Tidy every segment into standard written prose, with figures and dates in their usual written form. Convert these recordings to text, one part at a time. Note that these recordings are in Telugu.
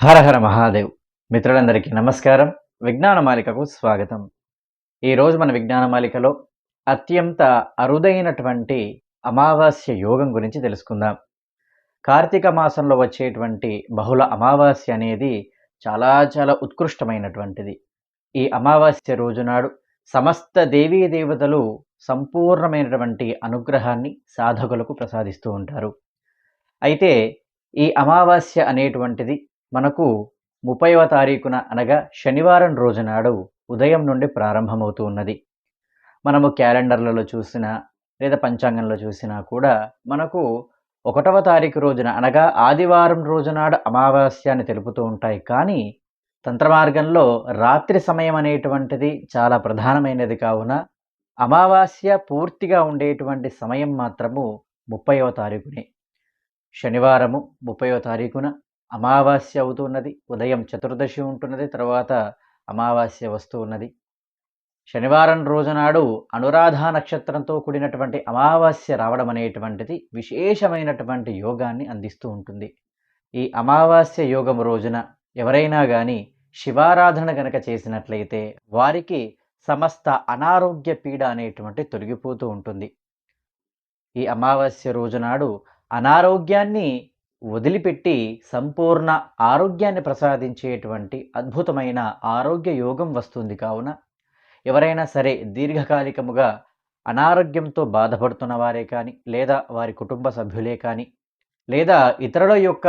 హర హర మహాదేవ్. మిత్రులందరికీ నమస్కారం. విజ్ఞానమాలికకు స్వాగతం. ఈరోజు మన విజ్ఞానమాలికలో అత్యంత అరుదైనటువంటి అమావాస్య యోగం గురించి తెలుసుకుందాం. కార్తీక మాసంలో వచ్చేటువంటి బహుళ అమావాస్య అనేది చాలా చాలా ఉత్కృష్టమైనటువంటిది. ఈ అమావాస్య రోజునాడు సమస్త దేవీ దేవతలు సంపూర్ణమైనటువంటి అనుగ్రహాన్ని సాధకులకు ప్రసాదిస్తూ ఉంటారు. అయితే ఈ అమావాస్య అనేటువంటిది మనకు 30వ తారీఖున అనగా శనివారం రోజునాడు ఉదయం నుండి ప్రారంభమవుతూ ఉన్నది. మనము క్యాలెండర్లలో చూసినా లేదా పంచాంగంలో చూసినా కూడా మనకు 1వ తారీఖు రోజున అనగా ఆదివారం రోజునాడు అమావాస్య అని తెలుపుతూ ఉంటాయి. కానీ తంత్రమార్గంలో రాత్రి సమయం అనేటువంటిది చాలా ప్రధానమైనది కావున అమావాస్య పూర్తిగా ఉండేటువంటి సమయం మాత్రము 30వ తారీఖునే. శనివారము 30వ తారీఖున అమావాస్య అవుతున్నది. ఉదయం చతుర్దశి ఉంటున్నది. తర్వాత అమావాస్య వస్తూ ఉన్నది. శనివారం రోజునాడు అనురాధ నక్షత్రంతో కూడినటువంటి అమావాస్య రావడం అనేటువంటిది విశేషమైనటువంటి యోగాన్ని అందిస్తూ ఉంటుంది. ఈ అమావాస్య యోగం రోజున ఎవరైనా కానీ శివారాధన గనక చేసినట్లయితే వారికి సమస్త అనారోగ్య పీడ అనేటువంటి తొలగిపోతూ ఉంటుంది. ఈ అమావాస్య రోజునాడు అనారోగ్యాన్ని వదిలిపెట్టి సంపూర్ణ ఆరోగ్యాన్ని ప్రసాదించేటువంటి అద్భుతమైన ఆరోగ్య యోగం వస్తుంది. కావున ఎవరైనా సరే దీర్ఘకాలికముగా అనారోగ్యంతో బాధపడుతున్న వారే కానీ లేదా వారి కుటుంబ సభ్యులే కానీ లేదా ఇతరుల యొక్క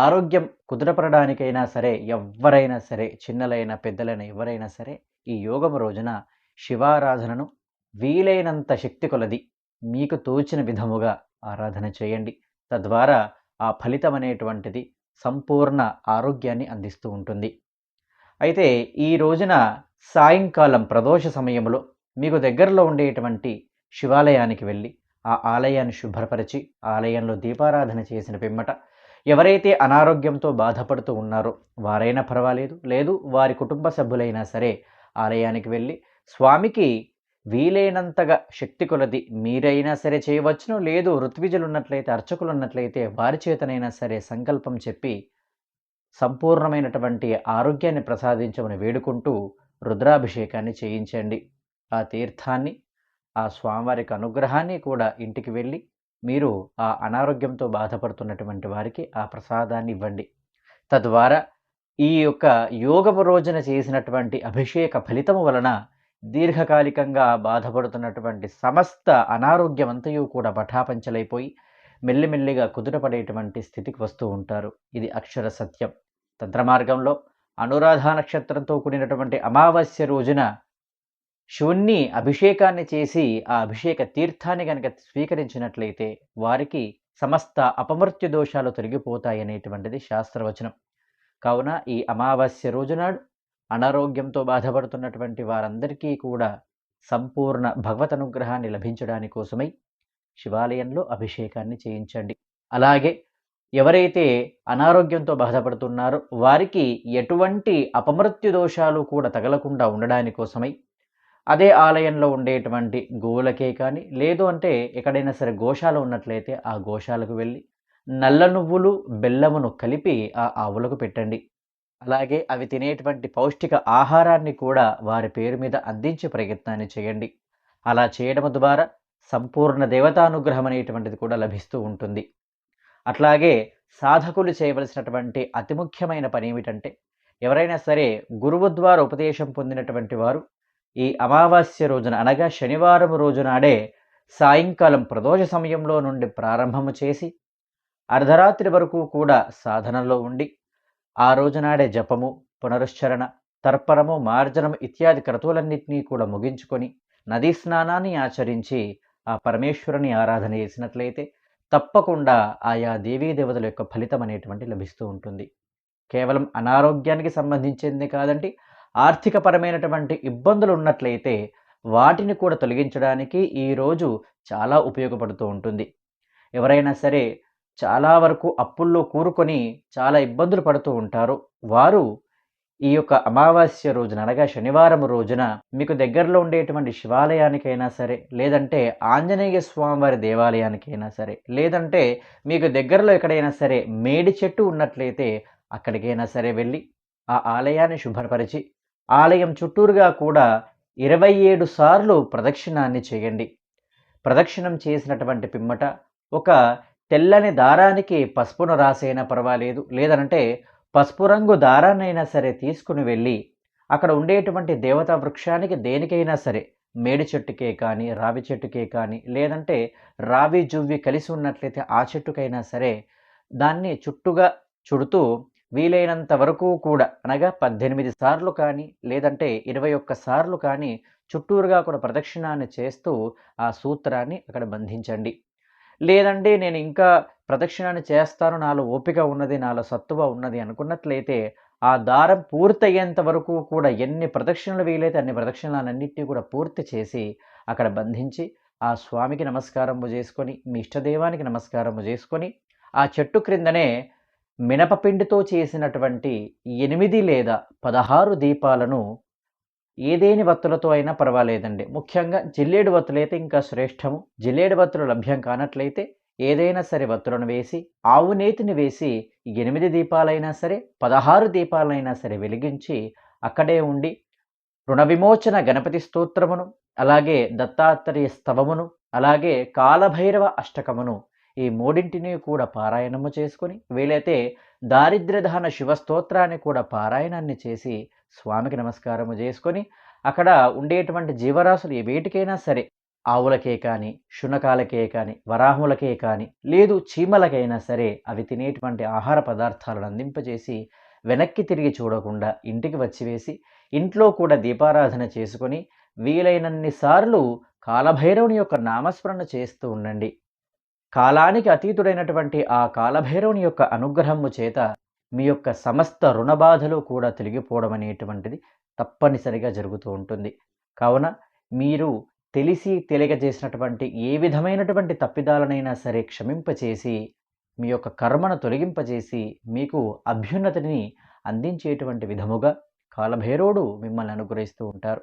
ఆరోగ్యం కుదుటపడడానికైనా సరే ఎవరైనా సరే చిన్నలైన పెద్దలైన ఎవరైనా సరే ఈ యోగం రోజున శివారాధనను వీలైనంత శక్తి కొలది మీకు తోచిన విధముగా ఆరాధన చేయండి. తద్వారా ఆ ఫలితం అనేటువంటిది సంపూర్ణ ఆరోగ్యాన్ని అందిస్తూ ఉంటుంది. అయితే ఈ రోజున సాయంకాలం ప్రదోష సమయంలో మీకు దగ్గరలో ఉండేటువంటి శివాలయానికి వెళ్ళి ఆ ఆలయాన్ని శుభ్రపరిచి ఆలయంలో దీపారాధన చేసిన పిమ్మట ఎవరైతే అనారోగ్యంతో బాధపడుతూ ఉన్నారో వారైనా పర్వాలేదు, లేదు వారి కుటుంబ సభ్యులైనా సరే ఆలయానికి వెళ్ళి స్వామికి వీలైనంతగా శక్తి కొలది మీరైనా సరే చేయవచ్చును, లేదు ఋత్విజులు ఉన్నట్లయితే అర్చకులు ఉన్నట్లయితే వారి చేతనైనా సరే సంకల్పం చెప్పి సంపూర్ణమైనటువంటి ఆరోగ్యాన్ని ప్రసాదించమని వేడుకుంటూ రుద్రాభిషేకాన్ని చేయించండి. ఆ తీర్థాన్ని ఆ స్వామివారికి అనుగ్రహాన్ని కూడా ఇంటికి వెళ్ళి మీరు ఆ అనారోగ్యంతో బాధపడుతున్నటువంటి వారికి ఆ ప్రసాదాన్ని ఇవ్వండి. తద్వారా ఈ యొక్క యోగము రోజున చేసినటువంటి అభిషేక ఫలితము వలన దీర్ఘకాలికంగా బాధపడుతున్నటువంటి సమస్త అనారోగ్యమంతయు కూడా పటాపంచలైపోయి మెల్లిమెల్లిగా కుదుటపడేటువంటి స్థితికి వస్తూ ఉంటారు. ఇది అక్షర సత్యం. తంత్రమార్గంలో అనురాధ నక్షత్రంతో కూడినటువంటి అమావాస్య రోజున శివుణ్ణి అభిషేకాన్ని చేసి ఆ అభిషేక తీర్థాన్ని కనుక స్వీకరించినట్లయితే వారికి సమస్త అపమృత్యు దోషాలు తొలగిపోతాయనేటువంటిది శాస్త్రవచనం. కావున ఈ అమావాస్య రోజునాడు అనారోగ్యంతో బాధపడుతున్నటువంటి వారందరికీ కూడా సంపూర్ణ భగవత్ అనుగ్రహాన్ని లభించడానికి కోసమై శివాలయంలో అభిషేకాన్ని చేయించండి. అలాగే ఎవరైతే అనారోగ్యంతో బాధపడుతున్నారో వారికి ఎటువంటి అపమృత్యు దోషాలు కూడా తగలకుండా ఉండడాని కోసమై అదే ఆలయంలో ఉండేటువంటి గోవులకే కానీ లేదు అంటే ఎక్కడైనా సరే గోశాల ఉన్నట్లయితే ఆ గోశాలకు వెళ్ళి నల్ల నువ్వులు బెల్లమును కలిపి ఆ ఆవులకు పెట్టండి. అలాగే అవి తినేటువంటి పౌష్టిక ఆహారాన్ని కూడా వారి పేరు మీద అందించే ప్రయత్నాన్ని చేయండి. అలా చేయడం ద్వారా సంపూర్ణ దేవతానుగ్రహం అనేటువంటిది కూడా లభిస్తూ ఉంటుంది. అట్లాగే సాధకులు చేయవలసినటువంటి అతి ముఖ్యమైన పని ఏమిటంటే ఎవరైనా సరే గురువు ద్వారా ఉపదేశం పొందినటువంటి వారు ఈ అమావాస్య రోజున అనగా శనివారం రోజునాడే సాయంకాలం ప్రదోష సమయంలో నుండి ప్రారంభము చేసి అర్ధరాత్రి వరకు కూడా సాధనలో ఉండి ఆ రోజునాడే జపము, పునరుశ్చరణ, తర్పణము, మార్జనము ఇత్యాది క్రతువులన్నింటినీ కూడా ముగించుకొని నదీ స్నానాన్ని ఆచరించి ఆ పరమేశ్వరుని ఆరాధన చేసినట్లయితే తప్పకుండా ఆయా దేవీ దేవతల యొక్క ఫలితం అనేటువంటి లభిస్తూ ఉంటుంది. కేవలం అనారోగ్యానికి సంబంధించింది కాదండి, ఆర్థికపరమైనటువంటి ఇబ్బందులు ఉన్నట్లయితే వాటిని కూడా తొలగించడానికి ఈరోజు చాలా ఉపయోగపడుతూ ఉంటుంది. ఎవరైనా సరే చాలా వరకు అప్పుల్లో కూరుకొని చాలా ఇబ్బందులు పడుతూ ఉంటారు. వారు ఈ యొక్క అమావాస్య రోజున అనగా శనివారం రోజున మీకు దగ్గరలో ఉండేటువంటి శివాలయానికైనా సరే, లేదంటే ఆంజనేయ స్వామివారి దేవాలయానికైనా సరే, లేదంటే మీకు దగ్గరలో ఎక్కడైనా సరే మేడి చెట్టు ఉన్నట్లయితే అక్కడికైనా సరే వెళ్ళి ఆ ఆలయాన్ని శుభ్రపరిచి ఆలయం చుట్టూరుగా కూడా 27 సార్లు ప్రదక్షిణాన్ని చేయండి. ప్రదక్షిణం చేసినటువంటి పిమ్మట ఒక తెల్లని దారానికి పసుపును రాసైనా పర్వాలేదు, లేదనంటే పసుపు రంగు దారాన్నైనా సరే తీసుకుని వెళ్ళి అక్కడ ఉండేటువంటి దేవతా వృక్షానికి దేనికైనా సరే, మేడి చెట్టుకే కానీ, రావి చెట్టుకే కానీ, లేదంటే రావి జువ్వి కలిసి ఉన్నట్లయితే ఆ చెట్టుకైనా సరే దాన్ని చుట్టుగా చుడుతూ వీలైనంత వరకు కూడా అనగా 18 సార్లు కానీ, లేదంటే 21 సార్లు కానీ చుట్టూరుగా కూడా ప్రదక్షిణాన్ని చేస్తూ ఆ సూత్రాన్ని అక్కడ బంధించండి. లేదంటే నేను ఇంకా ప్రదక్షిణాన్ని చేస్తాను, నాలో ఓపిక ఉన్నది, నాలో సత్తువ ఉన్నది అనుకున్నట్లయితే ఆ దారం పూర్తయ్యేంత వరకు కూడా ఎన్ని ప్రదక్షిణలు వీలైతే అన్ని ప్రదక్షిణలన్నిటిని కూడా పూర్తి చేసి అక్కడ బంధించి ఆ స్వామికి నమస్కారము చేసుకొని, మీ ఇష్టదైవానికి నమస్కారము చేసుకొని ఆ చెట్టు క్రిందనే మినపపిండితో చేసినటువంటి 8 లేదా 16 దీపాలను ఏదేని వత్తులతో అయినా పర్వాలేదండి. ముఖ్యంగా జిల్లేడు వత్తులైతే ఇంకా శ్రేష్టము. జిల్లేడు వత్తులు లభ్యం కానట్లయితే ఏదైనా సరే వత్తులను వేసి, ఆవు నేతిని వేసి 8 దీపాలైనా సరే, 16 దీపాలైనా సరే వెలిగించి అక్కడే ఉండి రుణ విమోచన గణపతి స్తోత్రమును, అలాగే దత్తాత్రేయ స్తవమును, అలాగే కాలభైరవ అష్టకమును ఈ మూడింటిని కూడా పారాయణము చేసుకొని, వీలైతే దారిద్ర్యదహన శివస్తోత్రాన్ని కూడా పారాయణాన్ని చేసి స్వామికి నమస్కారము చేసుకొని, అక్కడ ఉండేటువంటి జీవరాశులు వేటికైనా సరే ఆవులకే కానీ, శునకాలకే కానీ, వరాహములకే కానీ, లేదు చీమలకైనా సరే అవి తినేటువంటి ఆహార పదార్థాలను అందింపజేసి వెనక్కి తిరిగి చూడకుండా ఇంటికి వచ్చివేసి ఇంట్లో కూడా దీపారాధన చేసుకొని వీలైనన్ని సార్లు కాలభైరవుని యొక్క నామస్మరణ చేస్తూ ఉండండి. కాలానికి అతీతుడైనటువంటి ఆ కాలభైరవుని యొక్క అనుగ్రహము చేత మీ యొక్క సమస్త రుణబాధలు కూడా తొలగిపోవడం అనేటువంటిది తప్పనిసరిగా జరుగుతూ ఉంటుంది. కావున మీరు తెలిసి తెలియక చేసినటువంటి ఏ విధమైనటువంటి తప్పిదాలనైనా సరే క్షమింపచేసి మీ యొక్క కర్మను తొలగింపజేసి మీకు అభ్యున్నతిని అందించేటువంటి విధముగా కాలభైరవుడు మిమ్మల్ని అనుగ్రహిస్తూ ఉంటారు.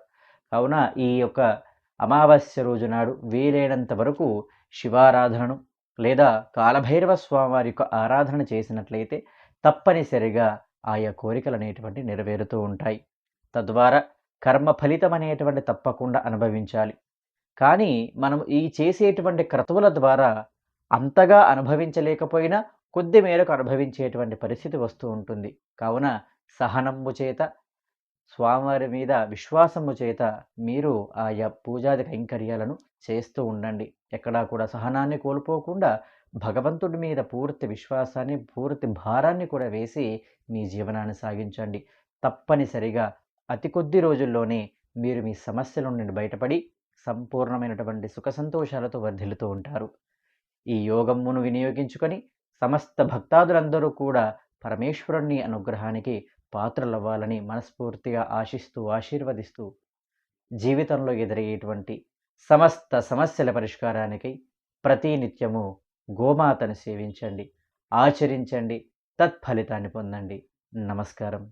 కావున ఈ యొక్క అమావాస్య రోజు నాడు వీలైనంత వరకు శివారాధనను లేదా కాలభైరవ స్వామివారి యొక్క ఆరాధన చేసినట్లయితే తప్పనిసరిగా ఆయా కోరికలు అనేటువంటి నెరవేరుతూ ఉంటాయి. తద్వారా కర్మ ఫలితం అనేటువంటి తప్పకుండా అనుభవించాలి. కానీ మనం ఈ చేసేటువంటి క్రతువుల ద్వారా అంతగా అనుభవించలేకపోయినా కొద్ది మేరకు అనుభవించేటువంటి పరిస్థితి వస్తూ ఉంటుంది. కావున సహనము చేత స్వామివారి మీద విశ్వాసము చేత మీరు ఆయా పూజాది కైంకర్యాలను చేస్తూ ఉండండి. ఎక్కడా కూడా సహనాన్ని కోల్పోకుండా భగవంతుడి మీద పూర్తి విశ్వాసాన్ని, పూర్తి భారాన్ని కూడా వేసి మీ జీవనాన్ని సాగించండి. తప్పనిసరిగా అతి కొద్ది రోజుల్లోనే మీరు మీ సమస్యల నుండి బయటపడి సంపూర్ణమైనటువంటి సుఖ సంతోషాలతో వర్ధిల్లుతూ ఉంటారు. ఈ యోగమును వినియోగించుకొని సమస్త భక్తాదులందరూ కూడా పరమేశ్వరుని అనుగ్రహానికి పాత్రలవ్వాలని మనస్ఫూర్తిగా ఆశిస్తూ ఆశీర్వదిస్తూ జీవితంలో ఎదురయ్యేటువంటి సమస్త సమస్యల పరిష్కారానికి ప్రతినిత్యము గోమాతను సేవించండి, ఆచరించండి, తత్ఫలితాన్ని పొందండి. నమస్కారం.